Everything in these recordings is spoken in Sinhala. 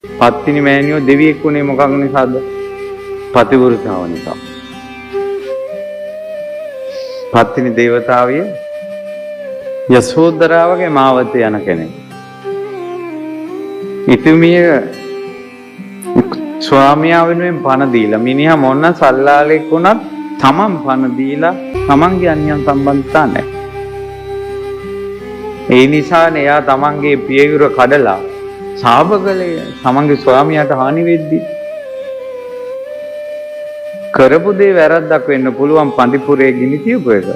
පත්තිනි මෑණියෝ දෙවියෙක් වුණේ මොකක් නිසාද? පතිවෘතාව නිසා. පත්තිනි දේවතාවිය යසෝදරාවගේ මාවතේ යන කෙනෙක්. ඉතිමිය ස්වාමියා වෙනුවෙන් පණ දීලා මිනිහා මොන සල්ලාලෙක් වුණත් තමන් පණ දීලා තමන්ගේ අන්‍යයන් සම්බන්ධතා නැහැ. ඒ නිසානේ එයා තමන්ගේ පියවිර කඩලා ශාපකලේ තමන්ගේ ස්වාමියාට හානි වෙද්දී කරපු දේ වැරද්දක් වෙන්න පුළුවන් පඬිපුරේ ගිනි තියපු එක.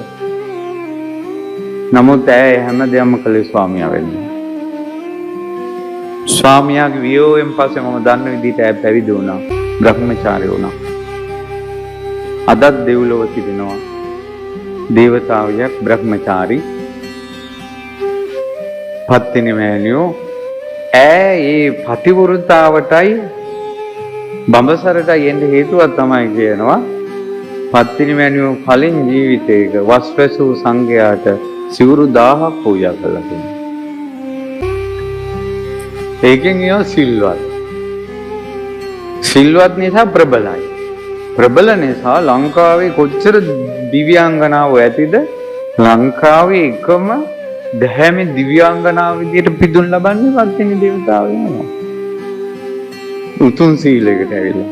නමුත් ඇය හැමදේම කළේ ස්වාමියා වෙනුවෙන්. ස්වාමියාගේ වියෝවෙන් පස්සේ මම දන්න විදිහට ඇය පැවිදි වුණා. බ්‍රහ්මචාරී වුණා. අදත් දෙව්ලොව තිබෙනවා දේවතාවියක් බ්‍රහ්මචාරී පත්තිනි මෑණියෝ. ඇය ඒ පතිවෘතාවටයි බඹසරටයි එන්න හේතුවක් තමයි කියනවා පත්තිනි මෑණියෝ කලින් ජීවිතයක වස්වැසූ සංඝයාට සිවුරු 1000ක් පූජා කළා කියලා. ඒකෙන් ඒවා සිල්වත්. සිල්වත් නිසා ප්‍රබලයි. ප්‍රබල නිසා ලංකාවේ කොච්චර දිව්‍යාංගනාවෝ ඇතිද? ලංකාවේ එකම දැහැමි දිව්‍යාංගනාව විදියට පිදුම් ලබන්නේ පත්තිනි දේවතාව වෙනවා. උතුම් සීලයකට ඇවිල්ලා.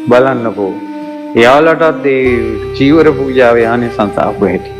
බලන්නකෝ. එයාලටත් ඒ චීවර පූජාවේ ආනිසංස ආපු හැටි.